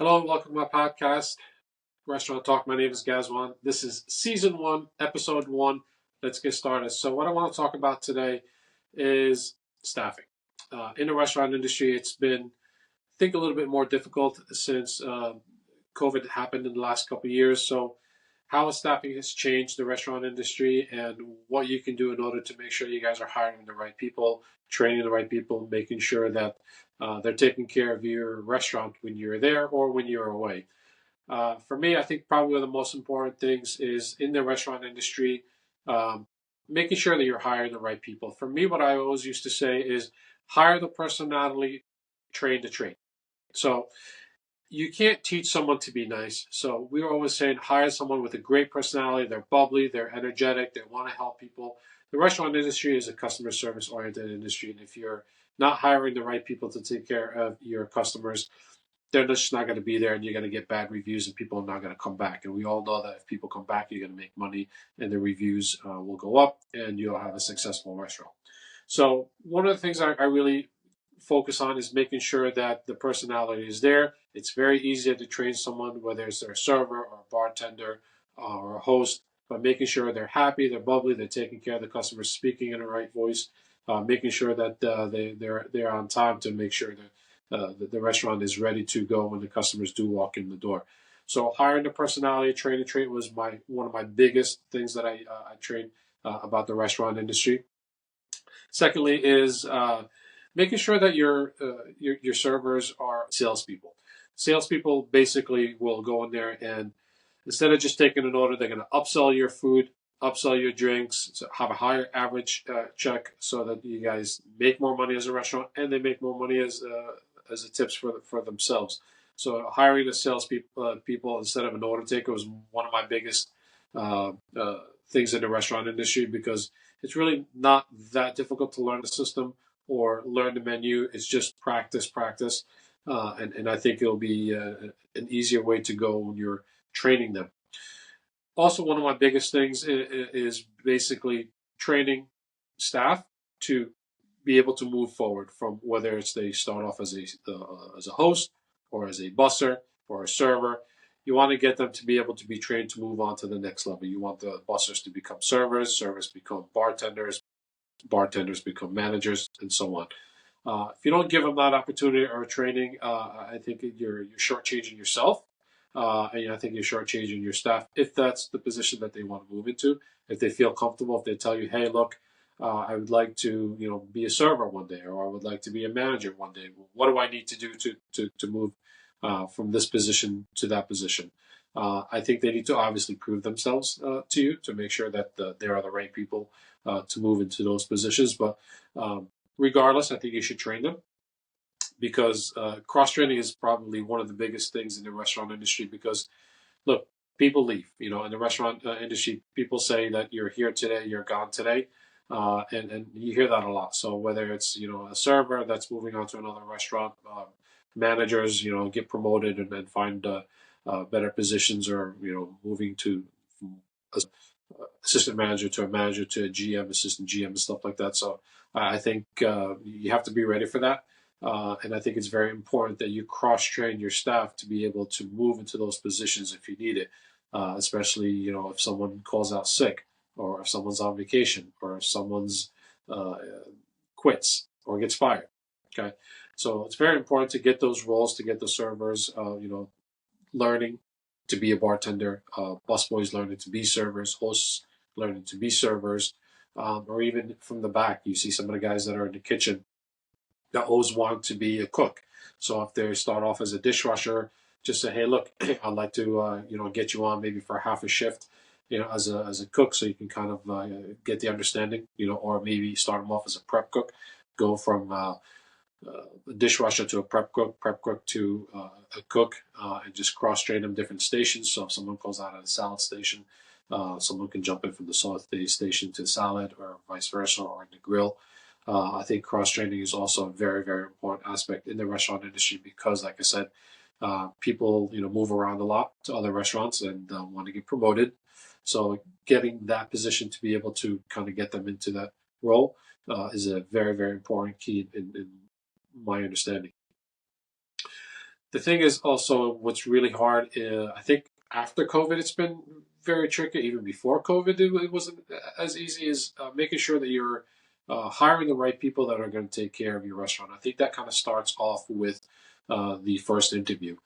Hello and welcome to my podcast, Restaurant Talk. My name is Gazwan. This is season 1, episode 1. Let's get started. So, what I want to talk about today is staffing. In the restaurant industry, it's been, I think, a little bit more difficult since COVID happened in the last couple of years. So, how staffing has changed the restaurant industry and what you can do in order to make sure you guys are hiring the right people, training the right people, making sure that they're taking care of your restaurant when you're there or when you're away. For me, I think probably one of the most important things is in the restaurant industry, um, making sure that you're hiring the right people. For me, what I always used to say is hire the personality, train the trade. So you can't teach someone to be nice. So we were always saying hire someone with a great personality. They're bubbly, they're energetic, they want to help people. The restaurant industry is a customer service oriented industry, and if you're not hiring the right people to take care of your customers, they're just not going to be there, and you're going to get bad reviews, and people are not going to come back. And we all know that if people come back, you're going to make money, and the reviews will go up, and you'll have a successful restaurant. So one of the things I really focus on is making sure that the personality is there. It's very easy to train someone, whether it's their server or a bartender or a host, but making sure they're happy, they're bubbly, they're taking care of the customers, speaking in the right voice, making sure that they're on time to make sure that the restaurant is ready to go when the customers do walk in the door. So hiring the personality, training was one of my biggest things that I trained about the restaurant industry. Secondly, is making sure that your servers are salespeople. Salespeople basically will go in there and instead of just taking an order, they're going to upsell your food, upsell your drinks, so have a higher average check, so that you guys make more money as a restaurant and they make more money as a tips for themselves. So hiring the people instead of an order taker was one of my biggest uh, uh, things in the restaurant industry because it's really not that difficult to learn the system or learn the menu. It's just practice, and I think it'll be an easier way to go when you're training them. Also, one of my biggest things is basically training staff to be able to move forward from whether it's they start off as a host or as a busser or a server. You want to get them to be able to be trained to move on to the next level. You want the bussers to become servers, servers become bartenders, bartenders become managers, and so on. If you don't give them that opportunity or training, I think you're shortchanging yourself, and I think you're shortchanging your staff if that's the position that they want to move into. If they feel comfortable, if they tell you, "Hey, look, I would like to, be a server one day, or I would like to be a manager one day. What do I need to do to move from this position to that position?" I think they need to obviously prove themselves to you to make sure that they are the right people to move into those positions. But regardless, I think you should train them because cross training is probably one of the biggest things in the restaurant industry. Because look, people leave. In the restaurant industry, people say that you're here today, you're gone today, and you hear that a lot. So whether it's a server that's moving on to another restaurant, managers get promoted and then find better positions, or moving to from assistant manager to a manager to a GM, assistant GM, and stuff like that. So I think you have to be ready for that. And I think it's very important that you cross train your staff to be able to move into those positions if you need it, especially if someone calls out sick, or if someone's on vacation, or if someone's uh, quits or gets fired. Okay, so it's very important to get those roles, to get the servers, learning to be a bartender, busboys learning to be servers, hosts learning to be servers, or even from the back, you see some of the guys that are in the kitchen that always want to be a cook. So if they start off as a dishwasher, just say, "Hey, look, I'd like to get you on maybe for half a shift, as a cook, so you can kind of get the understanding, or maybe start them off as a prep cook, go from a dishwasher to a prep cook to a cook, and just cross train them different stations. So if someone goes out at a salad station, someone can jump in from the saute station to salad, or vice versa, or in the grill. I think cross training is also a very, very important aspect in the restaurant industry because, like I said, people move around a lot to other restaurants and want to get promoted. So getting that position to be able to kind of get them into that role is a very, very important key in my understanding. the thing is also what's really hard. I think after COVID, it's been very tricky. Even before COVID, it wasn't as easy as making sure that you're hiring the right people that are going to take care of your restaurant. I think that kind of starts off with the first interview.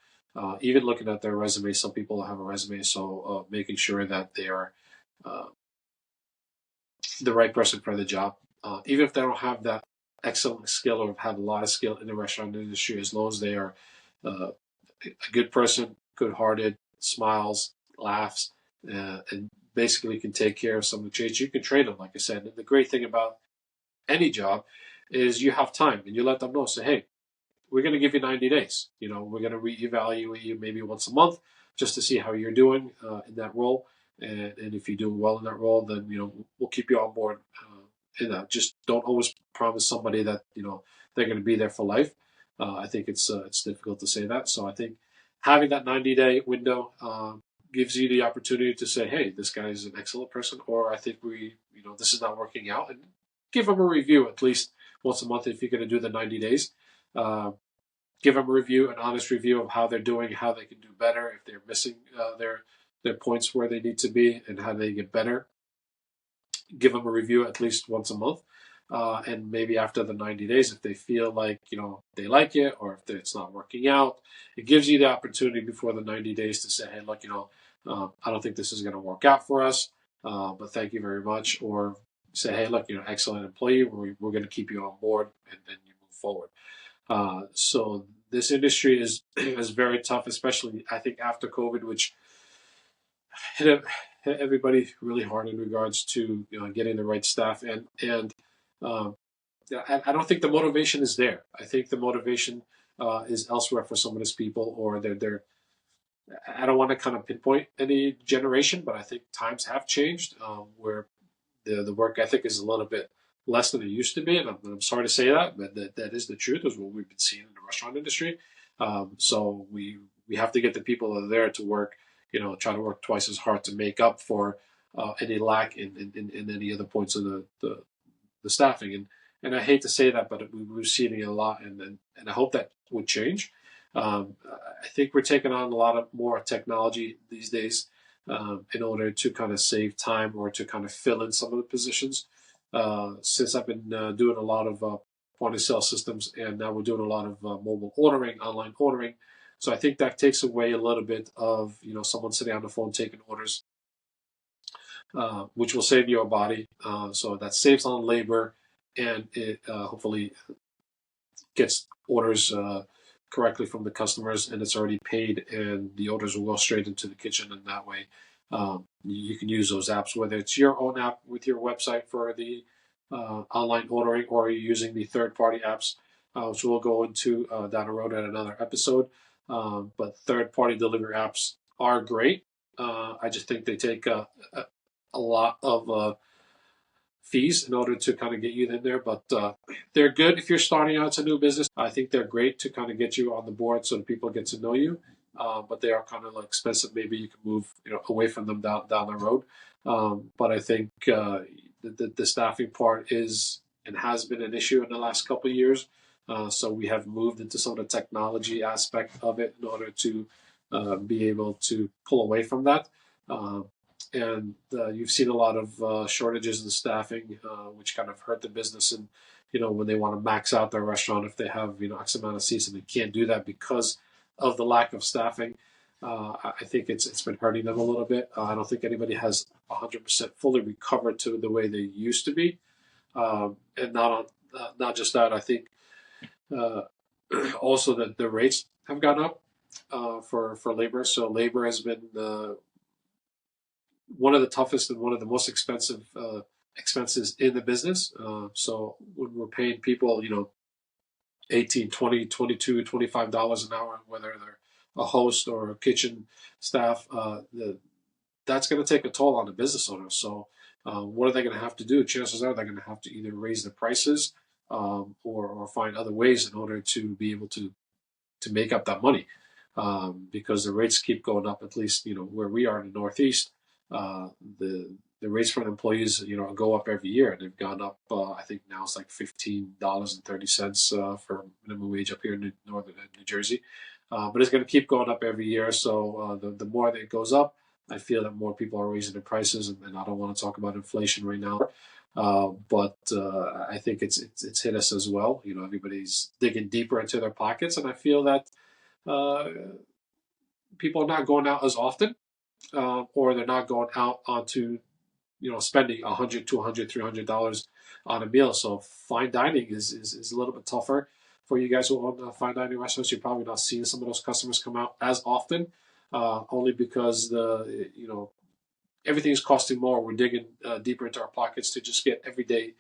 Even looking at their resume, some people have a resume, so making sure that they are uh, the right person for the job. Even if they don't have that excellent skill or have a lot of skill in the restaurant industry, as long as they are uh, a good person, good-hearted, smiles, laughs, and basically can take care of some of the traits. You can train them, like I said. And the great thing about any job is you have time, and you let them know. Say, hey, we're going to give you 90 days. We're going to reevaluate you maybe once a month just to see how you're doing in that role. And if you do well in that role, then we'll keep you on board. In that, just don't always promise somebody that they're going to be there for life. I think it's difficult to say that. So I think having that 90-day window gives you the opportunity to say, hey, this guy is an excellent person, or I think this is not working out, and give them a review at least once a month if you're going to do the 90 days. Uh, Give them a review, an honest review of how they're doing, how they can do better, if they're missing their points where they need to be, and how they get better. Give them a review at least once a month, and maybe after the 90 days, if they feel like they like it, or if it's not working out, it gives you the opportunity before the 90 days to say, hey, look, I don't think this is going to work out for us, but thank you very much, or say, hey, look, excellent employee, we're going to keep you on board, and then you move forward. So this industry is is very tough, especially I think after COVID, which hit everybody really hard in regards to getting the right staff, and um, I don't think the motivation is there. I think the motivation is elsewhere for some of these people, or they're. I don't want to kind of pinpoint any generation, but I think times have changed where the work ethic is a little bit less than it used to be, and I'm sorry to say that, but that is the truth. Is what we've been seeing in the restaurant industry. So we have to get the people that are there to work. Try to work twice as hard to make up for any lack in any other points of the staffing. And I hate to say that, but we're seeing it a lot, and I hope that would change. I think we're taking on a lot of more technology these days in order to kind of save time or to kind of fill in some of the positions. Since I've been doing a lot of point of sale systems, and now we're doing a lot of mobile ordering, online ordering. So I think that takes away a little bit of someone sitting on the phone taking orders, which will save your body. So that saves on labor, and it hopefully gets orders correctly from the customers, and it's already paid, and the orders will go straight into the kitchen. And that way, you can use those apps, whether it's your own app with your website for the online ordering, or you're using the third-party apps, which we'll go into down the road at another episode. But third-party delivery apps are great. I just think they take a lot of fees in order to kind of get you in there. But they're good if you're starting out as a new business. I think they're great to kind of get you on the board so that people get to know you. But they are kind of like expensive. Maybe you can move away from them down the road. But I think the staffing part is and has been an issue in the last couple of years. So we have moved into some of the technology aspect of it in order to be able to pull away from that. And you've seen a lot of shortages in staffing, which kind of hurt the business. And when they want to max out their restaurant, if they have X amount of seats and they can't do that because of the lack of staffing, I think it's been hurting them a little bit. I don't think anybody has 100% fully recovered to the way they used to be. And not just that, I think uh, also that the rates have gone up for labor. So labor has been one of the toughest and one of the most expensive expenses in the business. So when we're paying people, 18, 20, 22, $25 an hour, whether they're a host or a kitchen staff, that's going to take a toll on the business owner. So what are they going to have to do? Chances are they're going to have to either raise the prices or find other ways in order to be able to make up that money, because the rates keep going up. At least where we are in the Northeast, uh, the the rates for the employees go up every year. They've gone up. I think now it's like $15.30 for minimum wage up here in Northern New Jersey. but it's going to keep going up every year. So the more that it goes up, I feel that more people are raising their prices, and I don't want to talk about inflation right now. But I think it's hit us as well. You know, everybody's digging deeper into their pockets, and I feel that uh, people are not going out as often, or they're not going out onto spending 100, 200, $300 on a meal. So fine dining is a little bit tougher for you guys who own fine dining restaurants. You're probably not seeing some of those customers come out as often, only because everything's costing more. We're digging deeper into our pockets to just get everyday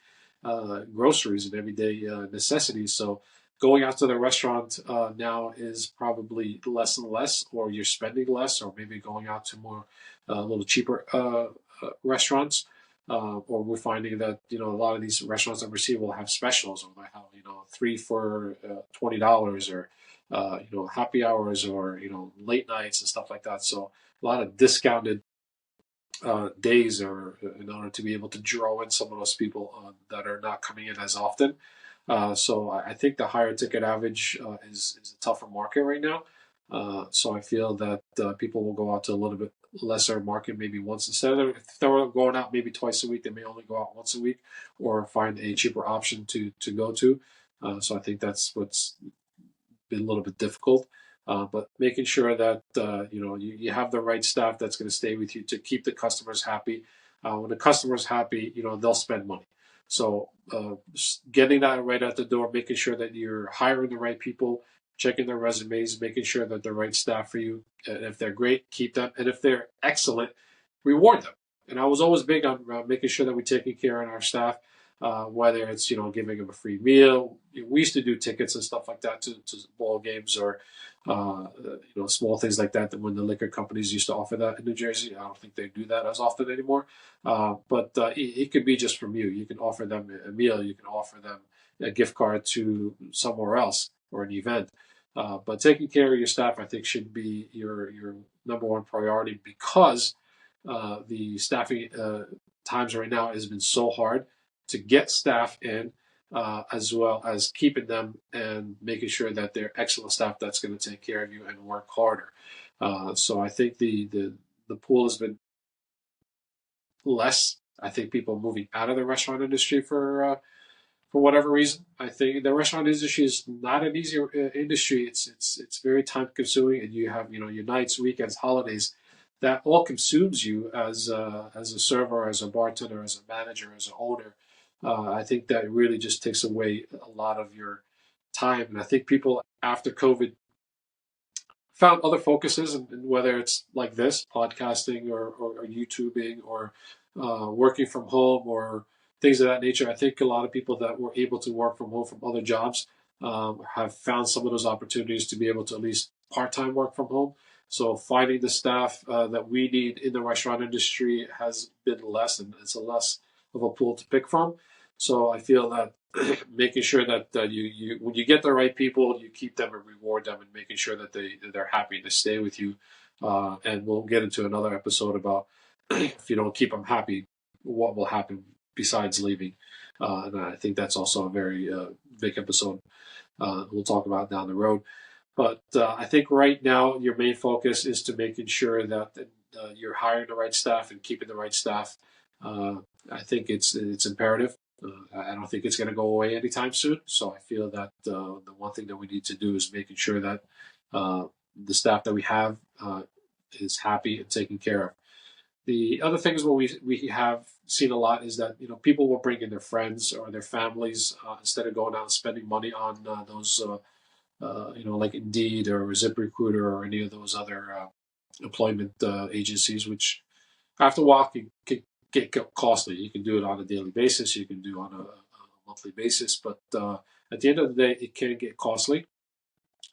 groceries and everyday necessities. So going out to the restaurant now is probably less and less, or you're spending less, or maybe going out to more a little cheaper restaurants. Or we're finding that a lot of these restaurants that we see will have specials, or they have three for $20, or happy hours, or late nights and stuff like that. So a lot of discounted days, or in order to be able to draw in some of those people that are not coming in as often. So I think the higher ticket average is a tougher market right now. So I feel that people will go out to a little bit lesser market maybe once, instead of if they're going out maybe twice a week, they may only go out once a week, or find a cheaper option to go to. So I think that's what's been a little bit difficult. But making sure that you have the right staff that's going to stay with you to keep the customers happy. When the customer's happy, they'll spend money. So getting that right at the door, making sure that you're hiring the right people, checking their resumes, making sure that the right staff for you. And if they're great, keep them. And if they're excellent, reward them. And I was always big on making sure that we're taking care of our staff, whether it's giving them a free meal. We used to do tickets and stuff like that to ball games, or small things like that. That when the liquor companies used to offer that in New Jersey, I don't think they do that as often anymore. But it could be just from you. You can offer them a meal. You can offer them a gift card to somewhere else or an event. But taking care of your staff, I think, should be your number one priority, because the staffing times right now has been so hard to get staff in, as well as keeping them and making sure that they're excellent staff that's going to take care of you and work harder. So I think the pool has been less. I think people moving out of the restaurant industry for whatever reason. I think the restaurant industry is not an easy industry. It's very time consuming, and you have your nights, weekends, holidays. That all consumes you as a server, as a bartender, as a manager, as an owner. I think that really just takes away a lot of your time. And I think people after COVID found other focuses, and whether it's like this, podcasting, or YouTubing, or working from home, or things of that nature. I think a lot of people that were able to work from home from other jobs have found some of those opportunities to be able to at least part-time work from home. So finding the staff that we need in the restaurant industry has been less, and it's a less of a pool to pick from. So I feel that making sure that you when you get the right people, you keep them and reward them, and making sure that they're happy to stay with you. And we'll get into another episode about if you don't keep them happy, what will happen besides leaving. And I think that's also a very big episode we'll talk about down the road. But I think right now your main focus is to making sure that you're hiring the right staff and keeping the right staff. I think it's imperative. I don't think it's going to go away anytime soon. So I feel that the one thing that we need to do is making sure that the staff that we have is happy and taken care of. The other thing is what we have seen a lot is that people will bring in their friends or their families instead of going out and spending money on those like Indeed or ZipRecruiter or any of those other employment agencies, which after a while can get costly. You can do it on a daily basis, you can do it on a monthly basis, but at the end of the day, it can get costly.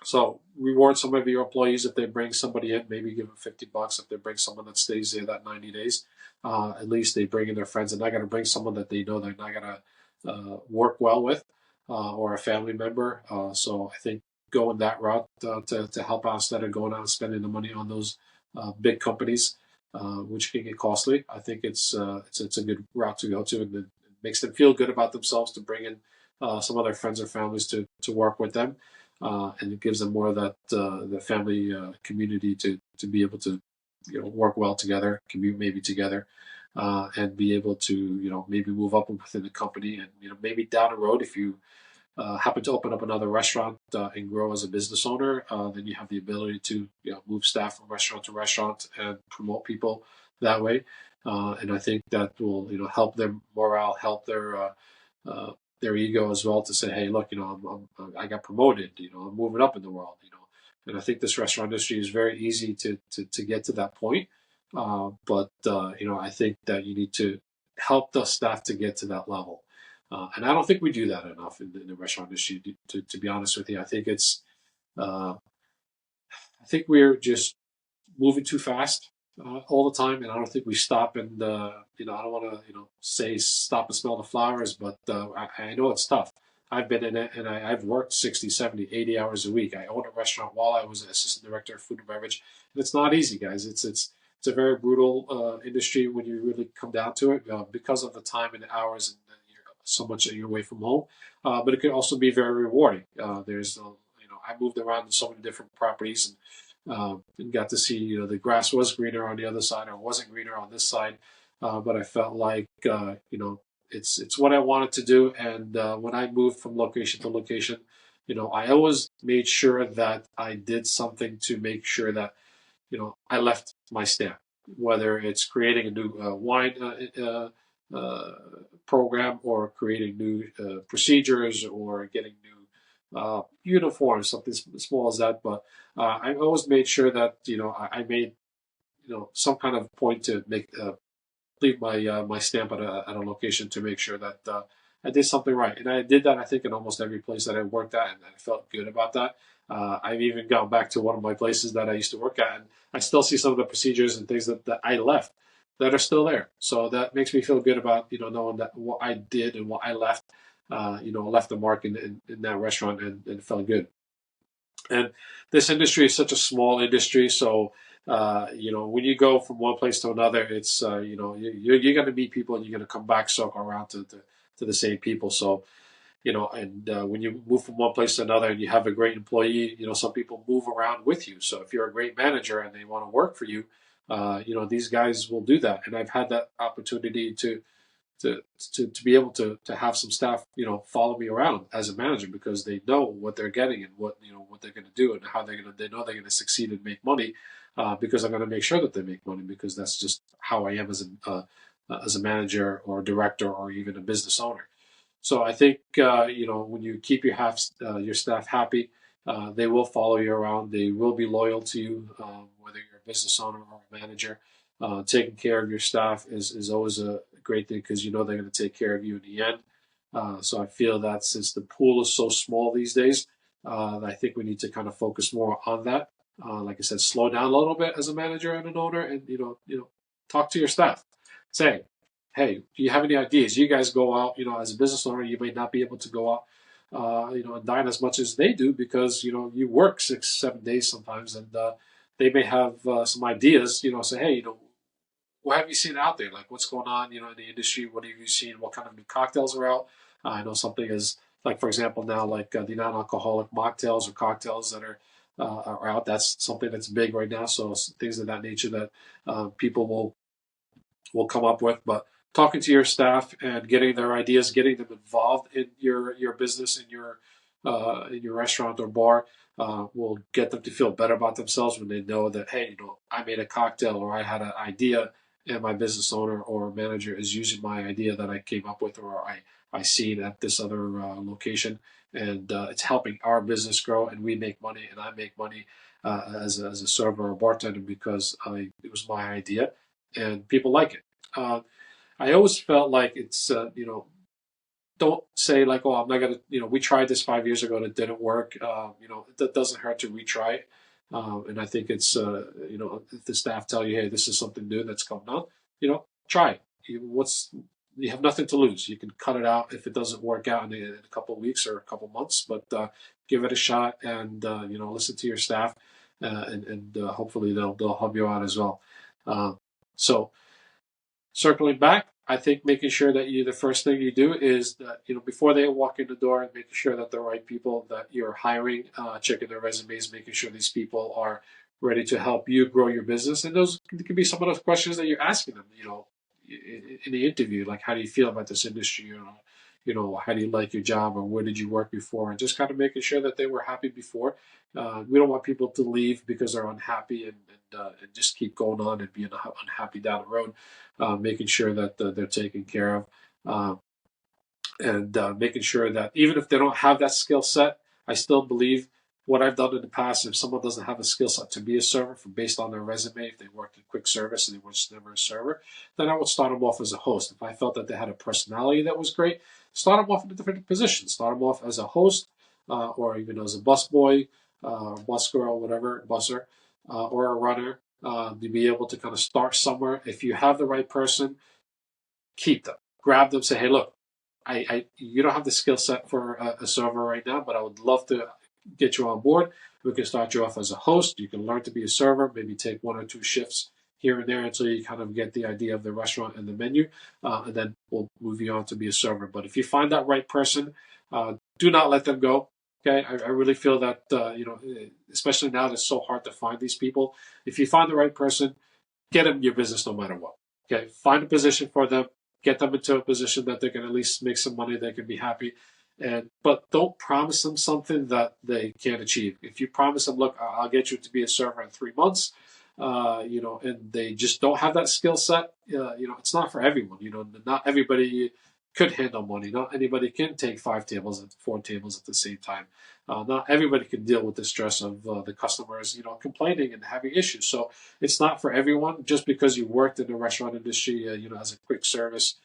So reward some of your employees if they bring somebody in. Maybe give them $50 if they bring someone that stays there that 90 days. At least they bring in their friends, and they're not going to bring someone that they know they're not going to work well with, or a family member. So I think going that route to help out instead of going out and spending the money on those big companies, which can get costly. I think it's a good route to go to, and it makes them feel good about themselves to bring in some of their friends or families to work with them. and it gives them more of that the family community to be able to work well together, commute maybe together, and be able to maybe move up within the company, and maybe down the road if you happen to open up another restaurant and grow as a business owner, then you have the ability to move staff from restaurant to restaurant and promote people that way. And I think that will help their morale, help uh, their ego as well to say, hey, look, I got promoted, I'm moving up in the world. And I think this restaurant industry is very easy to get to that point. But I think that you need to help the staff to get to that level. And I don't think we do that enough in the restaurant industry. To be honest with you, uh, I think we're just moving too fast all the time, and I don't think we stop. And I don't want to say stop and smell the flowers, but I know it's tough. I've been in it, and I've worked 60, 70, 80 hours a week. I owned a restaurant while I was an assistant director of food and beverage, and it's not easy, guys. It's a very brutal industry when you really come down to it because of the time and the hours and so much that you're away from home. But it can also be very rewarding. I moved around in so many different properties and got to see, the grass was greener on the other side or wasn't greener on this side. But I felt like, it's what I wanted to do. And when I moved from location to location, I always made sure that I did something to make sure that, I left my stamp, whether it's creating a new wine program or creating new procedures or getting new uniforms, something small as that. But I always made sure that I made some kind of point to make leave my stamp at a location to make sure that I did something right, and I did that. I think in almost every place that I worked at, and I felt good about that. I've even gone back to one of my places that I used to work at, and I still see some of the procedures and things that I left that are still there. So that makes me feel good about knowing that what I did and what I left, left the mark in that restaurant, and it felt good. And this industry is such a small industry, so when you go from one place to another, it's you're going to meet people and you're going to come back circle around to the same people. So and when you move from one place to another and you have a great employee, some people move around with you. So if you're a great manager and they want to work for you, these guys will do that. And I've had that opportunity to be able to have some staff follow me around as a manager because they know what they're getting and what they're going to do and how they know they're going to succeed and make money because I'm going to make sure that they make money because that's just how I am as a manager or a director or even a business owner. So I think when you keep your staff happy, they will follow you around. They will be loyal to you, whether you're a business owner or a manager. Taking care of your staff is always a great thing because they're going to take care of you in the end. So I feel that since the pool is so small these days, I think we need to kind of focus more on that. Like I said, slow down a little bit as a manager and an owner, and talk to your staff. Say, hey, do you have any ideas? You guys go out, as a business owner, you may not be able to go out, and dine as much as they do because you work 6, 7 days sometimes, and they may have some ideas. Say, hey, what have you seen out there? Like, what's going on, in the industry? What have you seen? What kind of new cocktails are out? I know something is like, for example, now like the non-alcoholic mocktails or cocktails that are out. That's something that's big right now. So things of that nature that people will come up with. But talking to your staff and getting their ideas, getting them involved in your business, in your restaurant or bar, will get them to feel better about themselves when they know that, hey, I made a cocktail or I had an idea and my business owner or manager is using my idea that I came up with or I seen at this other location, and it's helping our business grow, and we make money, and I make money as a server or bartender because it was my idea, and people like it. I always felt like it's don't say like, oh, I'm not gonna, we tried this 5 years ago and it didn't work. It doesn't hurt to retry it. And I think it's, if the staff tell you, hey, this is something new that's coming out, try it. You have nothing to lose. You can cut it out if it doesn't work out in a couple of weeks or a couple of months, but give it a shot and, listen to your staff and hopefully they'll help you out as well. So circling back, I think making sure that the first thing you do is that, before they walk in the door, making sure that the right people that you're hiring, checking their resumes, making sure these people are ready to help you grow your business. And those could be some of those questions that you're asking them, in the interview, like, how do you feel about this industry? How do you like your job, or where did you work before? And just kind of making sure that they were happy before. We don't want people to leave because they're unhappy and just keep going on and being unhappy down the road. Making sure that they're taken care of, and making sure that even if they don't have that skill set, I still believe what I've done in the past. If someone doesn't have a skill set to be a server, based on their resume, if they worked in quick service and they were just never a server, then I would start them off as a host. If I felt that they had a personality that was great, start them off in a different position. Start them off as a host, or even as a busboy, bus girl, whatever, busser, or a runner. To be able to kind of start somewhere. If you have the right person, keep them. Grab them. Say, hey, look, you don't have the skill set for a server right now, but I would love to get you on board. We can start you off as a host. You can learn to be a server, maybe take 1 or 2 shifts here and there until you kind of get the idea of the restaurant and the menu, and then we'll move you on to be a server. But if you find that right person, do not let them go. Okay, I really feel that, especially now that it's so hard to find these people. If you find the right person, get them your business no matter what. Okay, find a position for them, get them into a position that they can at least make some money, they can be happy. But don't promise them something that they can't achieve. If you promise them, look, I'll get you to be a server in 3 months, and they just don't have that skill set, it's not for everyone. Not everybody could handle money. Not anybody can take 5 tables and 4 tables at the same time. Not everybody can deal with the stress of the customers, complaining and having issues. So it's not for everyone. Just because you worked in the restaurant industry, as a quick service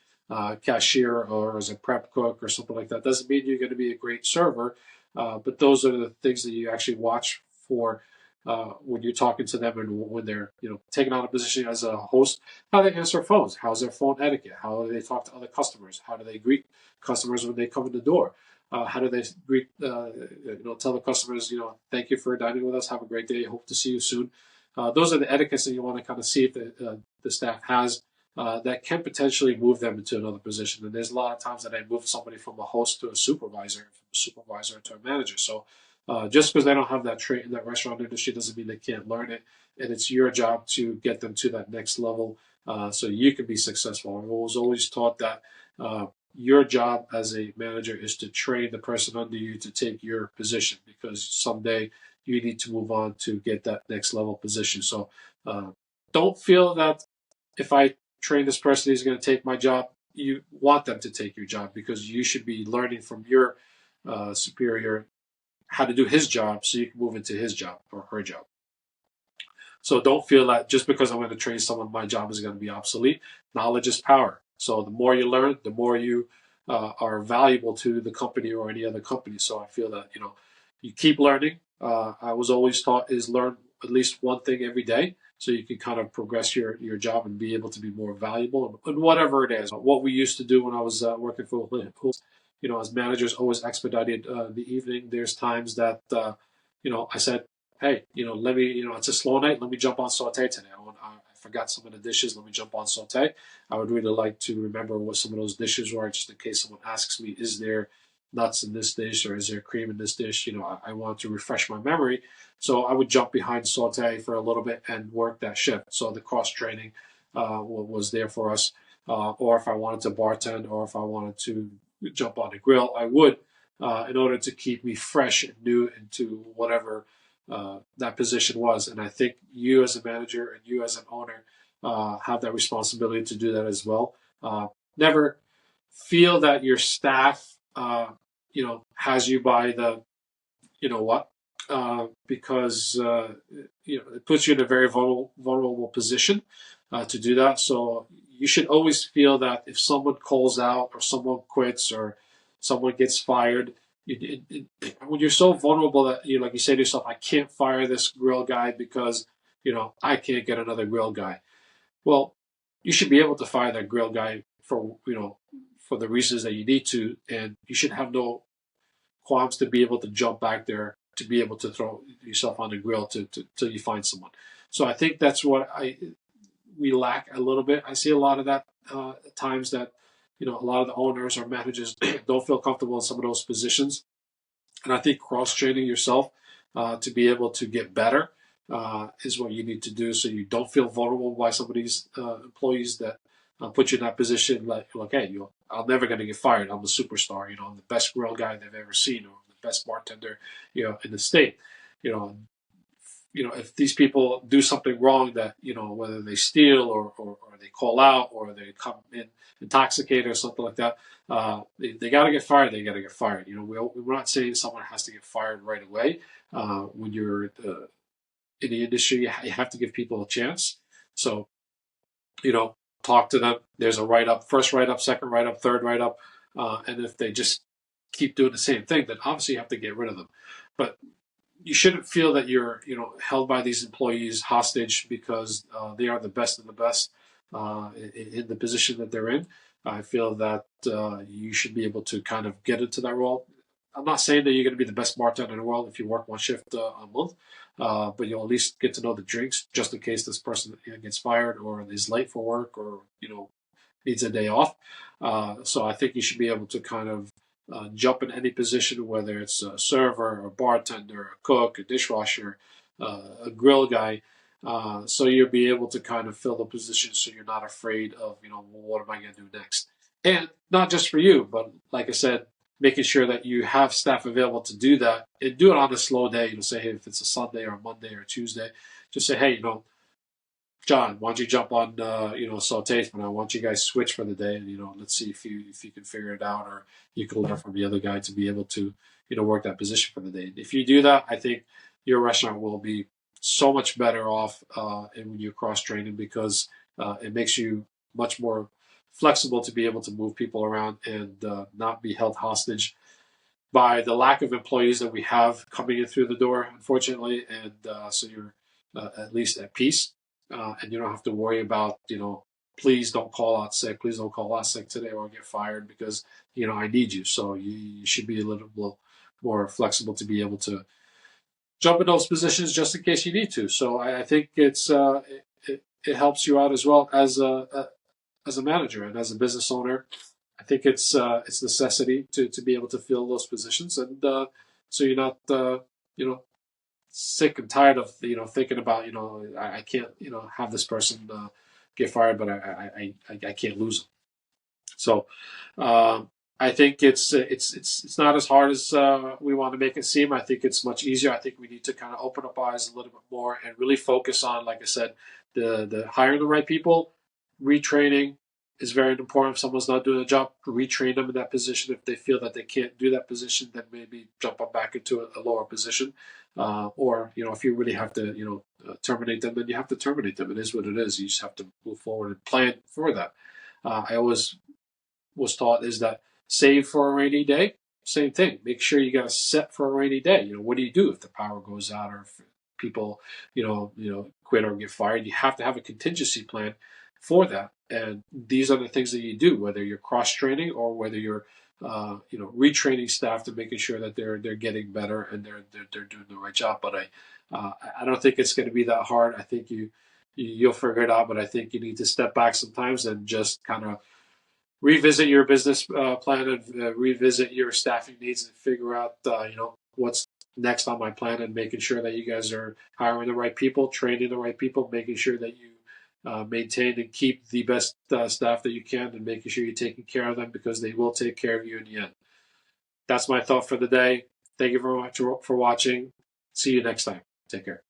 cashier or as a prep cook or something like that, doesn't mean you're going to be a great server. But those are the things that you actually watch for when you're talking to them, and when they're taking on a position as a host. How they answer phones, how's their phone etiquette, how do they talk to other customers, how do they greet customers when they come in the door, how do they greet tell the customers, thank you for dining with us, have a great day, hope to see you soon. Those are the etiquettes that you want to kind of see if the staff has, that can potentially move them into another position. And there's a lot of times that I move somebody from a host to a supervisor, from a supervisor to a manager. So just because they don't have that trait in that restaurant industry doesn't mean they can't learn it. And it's your job to get them to that next level, so you can be successful. I was always taught that your job as a manager is to train the person under you to take your position, because someday you need to move on to get that next level position. So don't feel that if I train this person, he's going to take my job. You want them to take your job, because you should be learning from your superior how to do his job, so you can move into his job or her job. So don't feel that just because I'm going to train someone, my job is going to be obsolete. Knowledge is power. So the more you learn, the more you are valuable to the company or any other company. So I feel that, you keep learning. I was always taught is learn at least one thing every day, so you can kind of progress your job and be able to be more valuable and whatever it is. What we used to do when I was working for as managers, always expedited the evening. There's times that I said, hey, let me, it's a slow night, let me jump on saute today. I forgot some of the dishes, let me jump on saute. I would really like to remember what some of those dishes were, just in case someone asks me, is there nuts in this dish, or is there cream in this dish? I want to refresh my memory. So I would jump behind saute for a little bit and work that shift. So the cross training was there for us. Or if I wanted to bartend, or if I wanted to jump on the grill, I would, in order to keep me fresh and new into whatever that position was. And I think you as a manager and you as an owner have that responsibility to do that as well. Never feel that your staff, has you by the, because it puts you in a very vulnerable position to do that. So you should always feel that if someone calls out, or someone quits, or someone gets fired, when you're so vulnerable that like you say to yourself, I can't fire this grill guy because I can't get another grill guy. Well, you should be able to fire that grill guy for for the reasons that you need to, and you should have no qualms to be able to jump back there, to be able to throw yourself on the grill till you find someone. So I think that's what we lack a little bit. I see a lot of that times that a lot of the owners or managers don't feel comfortable in some of those positions, and I think cross training yourself to be able to get better is what you need to do, so you don't feel vulnerable by some of these employees that put you in that position. Like hey, I'm never going to get fired. I'm a superstar. I'm the best grill guy they've ever seen, or the best bartender, in the state. You know, if these people do something wrong, that whether they steal or they call out or they come in intoxicated or something like that, they got to get fired. They got to get fired. We're not saying someone has to get fired right away. When you're in the industry, you have to give people a chance. So talk to them. There's a write up, first write up, second write up, third write up, and if they just keep doing the same thing, then obviously you have to get rid of them. But you shouldn't feel that you're held by these employees hostage because they are the best of the best in the position that they're in. I feel that you should be able to kind of get into that role. I'm not saying that you're going to be the best bartender in the world if you work one shift a month, but you'll at least get to know the drinks just in case this person gets fired or is late for work or needs a day off. So I think you should be able to kind of jump in any position, whether it's a server, a bartender, a cook, a dishwasher, a grill guy. So you'll be able to kind of fill the position so you're not afraid of, well, what am I going to do next? And not just for you, but like I said, making sure that you have staff available to do that and do it on a slow day. Say, hey, if it's a Sunday or a Monday or a Tuesday, just say, hey, John, why don't you jump on, sautés, and I want you guys switch for the day, and let's see if you can figure it out, or you can learn from the other guy to be able to, work that position for the day. If you do that, I think your restaurant will be so much better off, and when you're cross training, because it makes you much more flexible to be able to move people around and not be held hostage by the lack of employees that we have coming in through the door, unfortunately, and so you're at least at peace. And you don't have to worry about, please don't call out sick. Please don't call out sick today or get fired because, I need you. So you should be a little more flexible to be able to jump in those positions just in case you need to. So I think it helps you out as well as a manager and as a business owner. I think it's necessity to be able to fill those positions, and so you're not sick and tired of thinking about I can't have this person get fired, but I can't lose them. So I think it's not as hard as we want to make it seem. I think it's much easier. I think we need to kind of open up our eyes a little bit more and really focus on, like I said, the hiring the right people. Retraining is very important. If someone's not doing a job, retrain them in that position. If they feel that they can't do that position, then maybe jump them back into a lower position. Or if you really have to terminate them, then you have to terminate them. It is what it is. You just have to move forward and plan for that. I always was taught is that save for a rainy day. Same thing. Make sure you got a set for a rainy day. What do you do if the power goes out or if people quit or get fired? You have to have a contingency plan for that. And these are the things that you do, whether you're cross training or whether you're retraining staff to making sure that they're getting better and they're doing the right job. But I don't think it's going to be that hard. I think you'll figure it out. But I think you need to step back sometimes and just kind of revisit your business plan and revisit your staffing needs and figure out what's next on my plan, and making sure that you guys are hiring the right people, training the right people, making sure that you maintain and keep the best staff that you can, and making sure you're taking care of them because they will take care of you in the end. That's my thought for the day. Thank you very much for watching. See you next time. Take care.